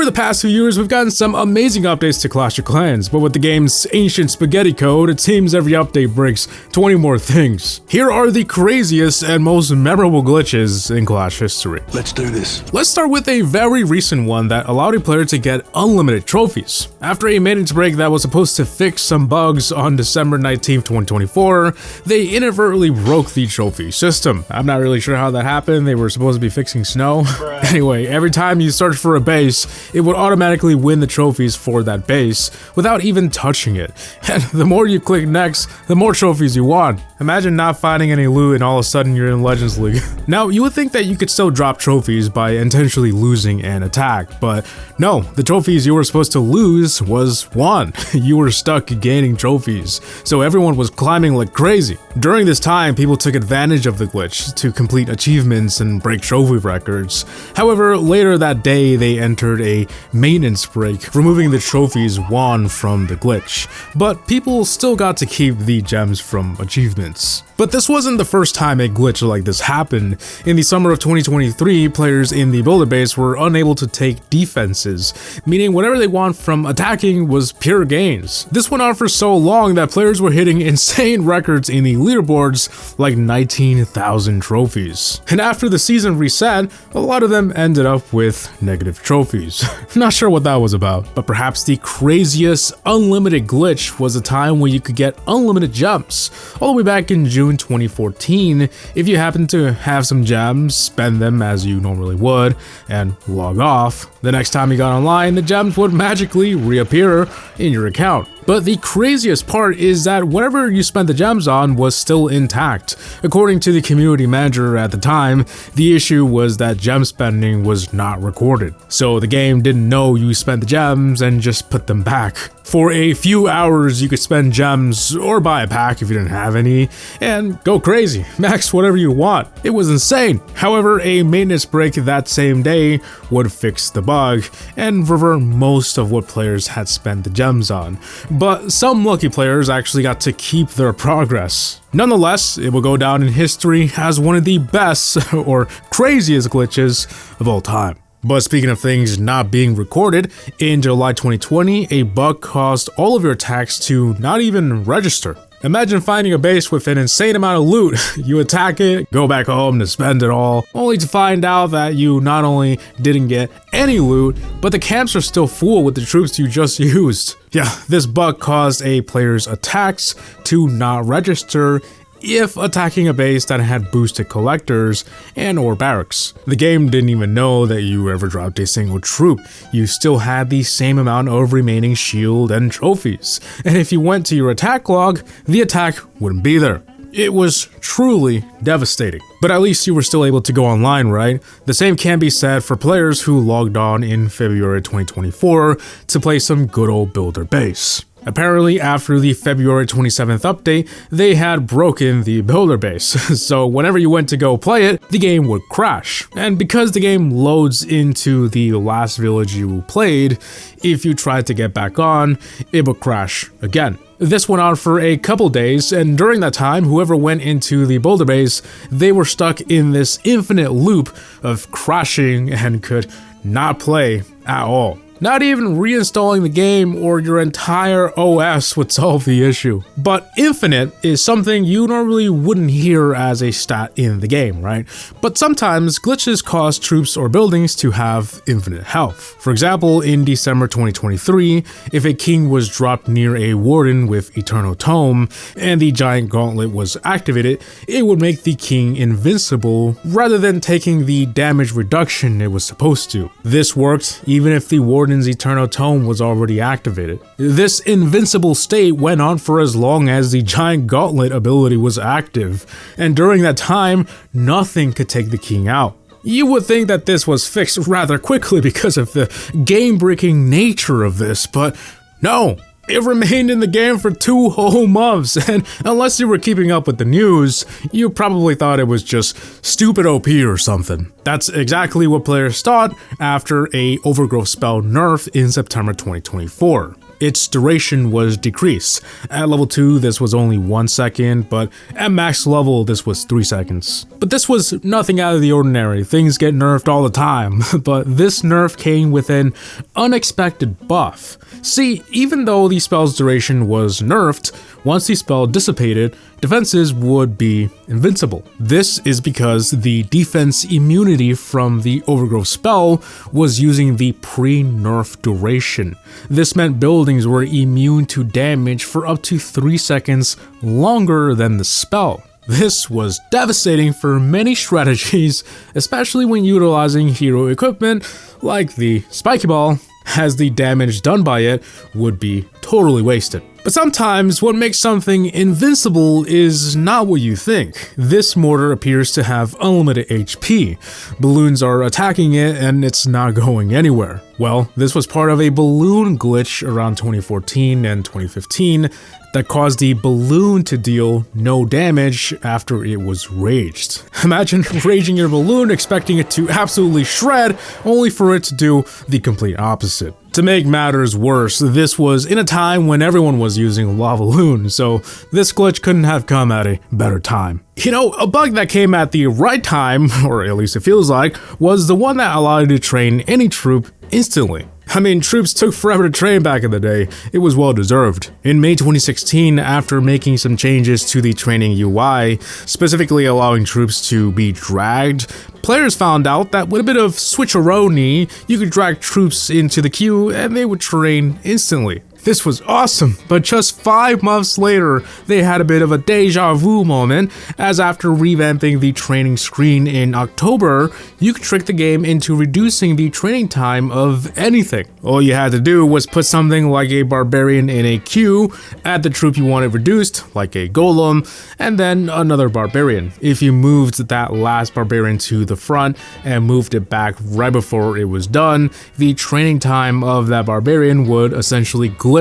Over the past few years, we've gotten some amazing updates to Clash of Clans, but with the game's ancient spaghetti code, it seems every update brings 20 more things. Here are the craziest and most memorable glitches in Clash history. Let's do this. Let's start with a very recent one that allowed a player to get unlimited trophies. After a maintenance break that was supposed to fix some bugs on December 19, 2024, they inadvertently broke the trophy system. I'm not really sure how that happened. They were supposed to be fixing snow. Anyway, every time you search for a base, it would automatically win the trophies for that base without even touching it. And the more you click next, the more trophies you want. Imagine not finding any loot and all of a sudden you're in Legends League. Now, you would think that you could still drop trophies by intentionally losing an attack, but no, the trophies you were supposed to lose was won. You were stuck gaining trophies, so everyone was climbing like crazy. During this time, people took advantage of the glitch to complete achievements and break trophy records. However, later that day, they entered a maintenance break, removing the trophies won from the glitch, but people still got to keep the gems from achievements. But this wasn't the first time a glitch like this happened. In the summer of 2023, players in the builder base were unable to take defenses, meaning whatever they want from attacking was pure gains. This went on for so long that players were hitting insane records in the leaderboards, like 19,000 trophies. And after the season reset, a lot of them ended up with negative trophies. Not sure what that was about, but perhaps the craziest unlimited glitch was a time when you could get unlimited gems. All the way back in June 2014, if you happen to have some gems, spend them as you normally would, and log off. The next time you got online, the gems would magically reappear in your account. But the craziest part is that whatever you spent the gems on was still intact. According to the community manager at the time, the issue was that gem spending was not recorded. So the game didn't know you spent the gems and just put them back. For a few hours, you could spend gems or buy a pack if you didn't have any and go crazy, max whatever you want. It was insane. However, a maintenance break that same day would fix the bug and revert most of what players had spent the gems on. But some lucky players actually got to keep their progress. Nonetheless, it will go down in history as one of the best or craziest glitches of all time. But speaking of things not being recorded, in July 2020, a bug caused all of your attacks to not even register. Imagine finding a base with an insane amount of loot. You attack it, go back home to spend it all, only to find out that you not only didn't get any loot, but the camps are still full with the troops you just used. Yeah, this bug caused a player's attacks to not register if attacking a base that had boosted collectors and or barracks. The game didn't even know that you ever dropped a single troop. You still had the same amount of remaining shield and trophies. And if you went to your attack log, the attack wouldn't be there. It was truly devastating. But at least you were still able to go online, right? The same can be said for players who logged on in February 2024 to play some good old builder base. Apparently, after the February 27th update, they had broken the builder base, so whenever you went to go play it, the game would crash. And because the game loads into the last village you played, if you tried to get back on, it would crash again. This went on for a couple days, and during that time, whoever went into the builder base, they were stuck in this infinite loop of crashing and could not play at all. Not even reinstalling the game or your entire OS would solve the issue. But infinite is something you normally wouldn't hear as a stat in the game, right? But sometimes glitches cause troops or buildings to have infinite health. For example, in December 2023, if a king was dropped near a warden with Eternal Tome and the giant gauntlet was activated, it would make the king invincible rather than taking the damage reduction it was supposed to. This worked even if the warden's Eternal Tome was already activated. This invincible state went on for as long as the giant gauntlet ability was active, and during that time, nothing could take the king out. You would think that this was fixed rather quickly because of the game-breaking nature of this, but no. It remained in the game for 2 whole months, and unless you were keeping up with the news, you probably thought it was just stupid OP or something. That's exactly what players thought after a overgrowth spell nerf in September 2024. its duration was decreased. At level 2, this was only 1 second, but at max level, this was 3 seconds. But this was nothing out of the ordinary. Things get nerfed all the time, but this nerf came with an unexpected buff. See, even though the spell's duration was nerfed, once the spell dissipated, defenses would be invincible. This is because the defense immunity from the Overgrowth spell was using the pre-nerf duration. This meant buildings were immune to damage for up to 3 seconds longer than the spell. This was devastating for many strategies, especially when utilizing hero equipment like the Spiky Ball, as the damage done by it would be totally wasted. But sometimes what makes something invincible is not what you think. This mortar appears to have unlimited HP. Balloons are attacking it and it's not going anywhere. Well, this was part of a balloon glitch around 2014 and 2015 that caused the balloon to deal no damage after it was raged. Imagine raging your balloon, expecting it to absolutely shred, only for it to do the complete opposite. To make matters worse, this was in a time when everyone was using Lavaloon, so this glitch couldn't have come at a better time. You know, a bug that came at the right time, or at least it feels like, was the one that allowed you to train any troop instantly. I mean, troops took forever to train back in the day. It was well deserved. In May 2016, after making some changes to the training UI, specifically allowing troops to be dragged, players found out that with a bit of switcheroni, you could drag troops into the queue and they would train instantly. This was awesome, but just 5 months later, they had a bit of a deja vu moment, as after revamping the training screen in October, you could trick the game into reducing the training time of anything. All you had to do was put something like a barbarian in a queue, add the troop you wanted reduced, like a golem, and then another barbarian. If you moved that last barbarian to the front and moved it back right before it was done, the training time of that barbarian would essentially glitch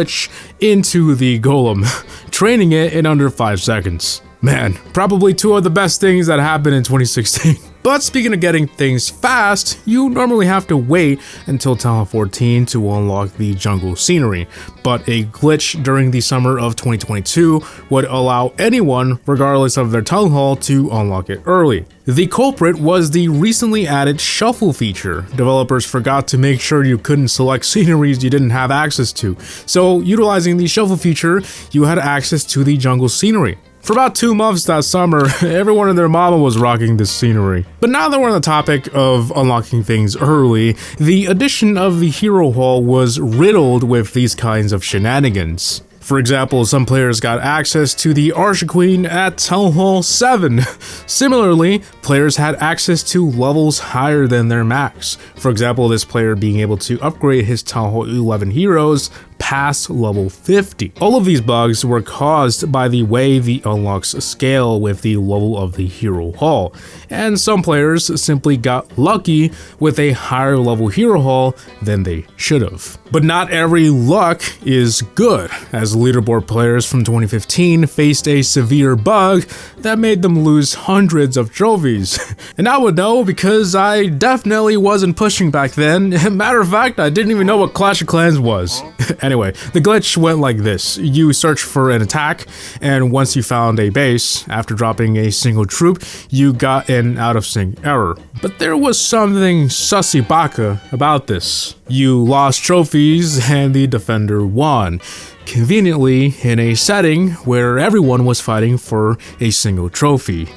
into the golem, training it in under 5 seconds. Man, probably 2 of the best things that happened in 2016. But speaking of getting things fast, you normally have to wait until Town Hall 14 to unlock the jungle scenery, but a glitch during the summer of 2022 would allow anyone, regardless of their Town Hall, to unlock it early. The culprit was the recently added shuffle feature. Developers forgot to make sure you couldn't select sceneries you didn't have access to, so utilizing the shuffle feature, you had access to the jungle scenery. For about 2 months that summer, everyone and their mama was rocking this scenery. But now that we're on the topic of unlocking things early, the addition of the Hero Hall was riddled with these kinds of shenanigans. For example, some players got access to the Arsha Queen at Town Hall 7. Similarly, players had access to levels higher than their max. For example, this player being able to upgrade his Town Hall 11 heroes past level 50. All of these bugs were caused by the way the unlocks scale with the level of the Hero Hall, and some players simply got lucky with a higher level Hero Hall than they should have. But not every luck is good, as leaderboard players from 2015 faced a severe bug that made them lose hundreds of trophies. And I would know because I definitely wasn't pushing back then. Matter of fact, I didn't even know what Clash of Clans was. Anyway, the glitch went like this. You search for an attack, and once you found a base, after dropping a single troop, you got an out-of-sync error. But there was something sussy baka about this. You lost trophies, and the defender won. Conveniently in a setting where everyone was fighting for a single trophy.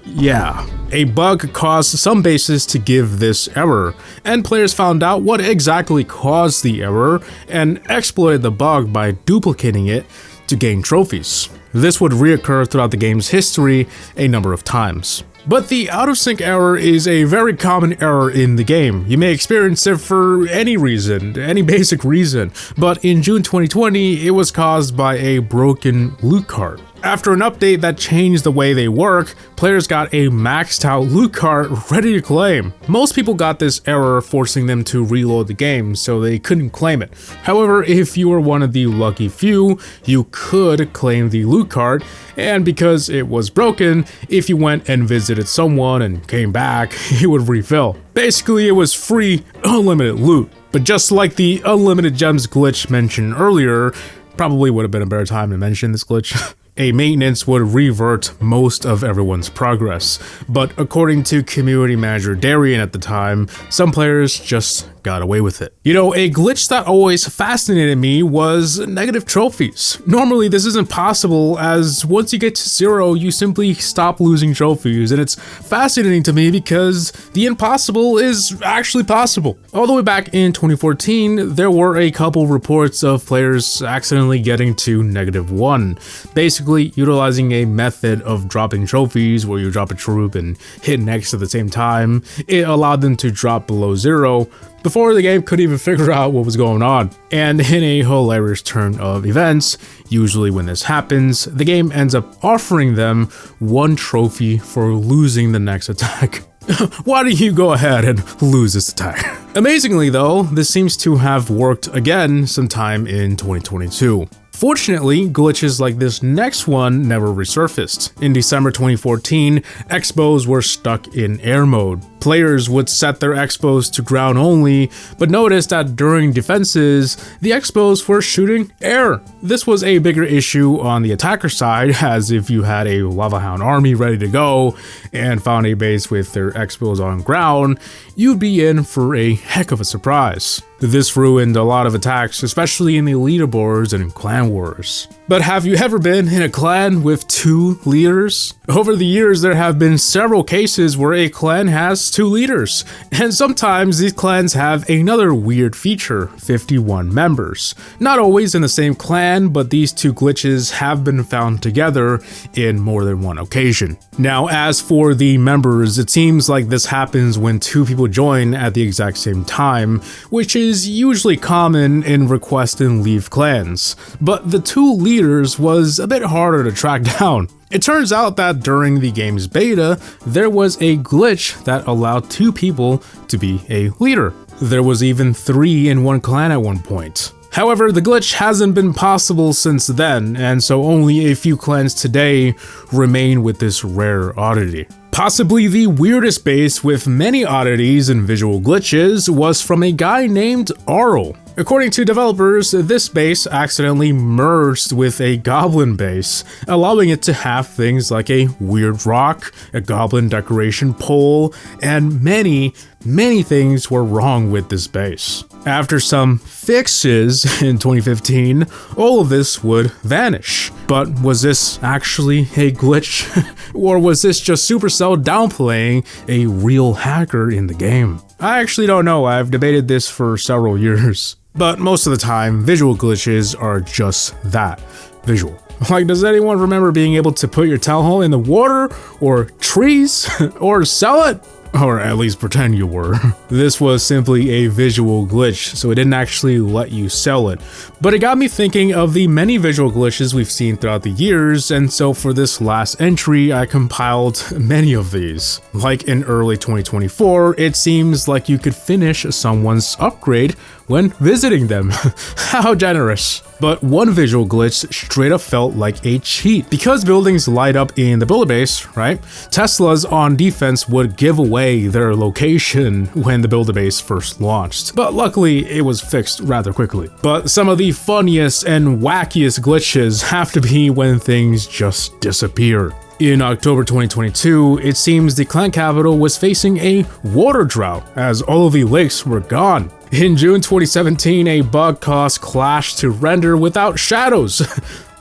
Yeah, a bug caused some bases to give this error, and players found out what exactly caused the error and exploited the bug by duplicating it to gain trophies. This would reoccur throughout the game's history a number of times. But the out-of-sync error is a very common error in the game. You may experience it for any reason, any basic reason, but in June 2020, it was caused by a broken loot cart. After an update that changed the way they work, players got a maxed out loot cart ready to claim. Most people got this error, forcing them to reload the game, so they couldn't claim it. However, if you were one of the lucky few, you could claim the loot cart, and because it was broken, if you went and visited someone and came back, it would refill. Basically, it was free, unlimited loot. But just like the unlimited gems glitch mentioned earlier, probably would have been a better time to mention this glitch. A maintenance would revert most of everyone's progress, but according to community manager Darian at the time, some players just got away with it. You know, a glitch that always fascinated me was negative trophies. Normally this isn't possible, as once you get to 0, you simply stop losing trophies, and it's fascinating to me because the impossible is actually possible. All the way back in 2014, there were a couple reports of players accidentally getting to -1, basically utilizing a method of dropping trophies where you drop a troop and hit next at the same time. It allowed them to drop below 0 before the game could even figure out what was going on. And in a hilarious turn of events, usually when this happens, the game ends up offering them 1 trophy for losing the next attack. Why do you go ahead and lose this attack? Amazingly though, this seems to have worked again sometime in 2022. Fortunately, glitches like this next one never resurfaced. In December 2014, Expos were stuck in air mode. Players would set their Expos to ground only, but noticed that during defenses, the Expos were shooting air. This was a bigger issue on the attacker side, as if you had a Lava Hound army ready to go and found a base with their Expos on ground, you'd be in for a heck of a surprise. This ruined a lot of attacks, especially in the leaderboards and in clan wars. But have you ever been in a clan with 2 leaders? Over the years, there have been several cases where a clan has 2 leaders, and sometimes these clans have another weird feature, 51 members. Not always in the same clan, but these 2 glitches have been found together in more than one occasion. Now, as for the members, it seems like this happens when 2 people join at the exact same time, which is usually common in request and leave clans. But the 2 leaders was a bit harder to track down. It turns out that during the game's beta, there was a glitch that allowed 2 people to be a leader. There was even 3 in one clan at one point. However, the glitch hasn't been possible since then, and so only a few clans today remain with this rare oddity. Possibly the weirdest base with many oddities and visual glitches was from a guy named Arl. According to developers, this base accidentally merged with a goblin base, allowing it to have things like a weird rock, a goblin decoration pole, and many things were wrong with this base. After some fixes in 2015, all of this would vanish. But was this actually a glitch? Or was this just Supercell downplaying a real hacker in the game? I actually don't know. I've debated this for several years. But most of the time, visual glitches are just that, visual. Like, does anyone remember being able to put your town hall in the water, or trees, or sell it? Or at least pretend you were. This was simply a visual glitch, so it didn't actually let you sell it. But it got me thinking of the many visual glitches we've seen throughout the years, and so for this last entry, I compiled many of these. Like in early 2024, it seems like you could finish someone's upgrade when visiting them. How generous. But one visual glitch straight up felt like a cheat. Because buildings light up in the builder base, right? Teslas on defense would give away their location when the builder base first launched. But luckily, it was fixed rather quickly. But some of the funniest and wackiest glitches have to be when things just disappear. In October 2022, it seems the clan capital was facing a water drought as all of the lakes were gone. In June 2017, a bug caused Clash to render without shadows.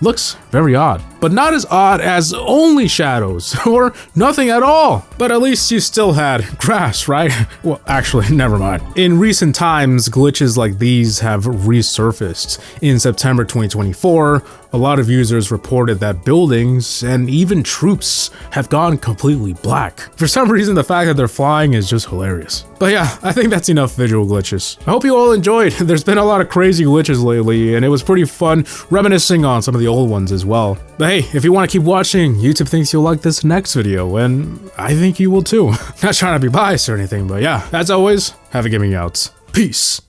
Looks very odd, but not as odd as only shadows, or nothing at all. But at least you still had grass, right? Well, actually, never mind. In recent times, glitches like these have resurfaced. In September 2024, a lot of users reported that buildings and even troops have gone completely black. For some reason, the fact that they're flying is just hilarious. But yeah, I think that's enough visual glitches. I hope you all enjoyed. There's been a lot of crazy glitches lately, and it was pretty fun reminiscing on some of the old ones as well. But hey, if you want to keep watching, YouTube thinks you'll like this next video, and I think you will too. Not trying to be biased or anything, but yeah, as always, Havoc Gaming out. Peace.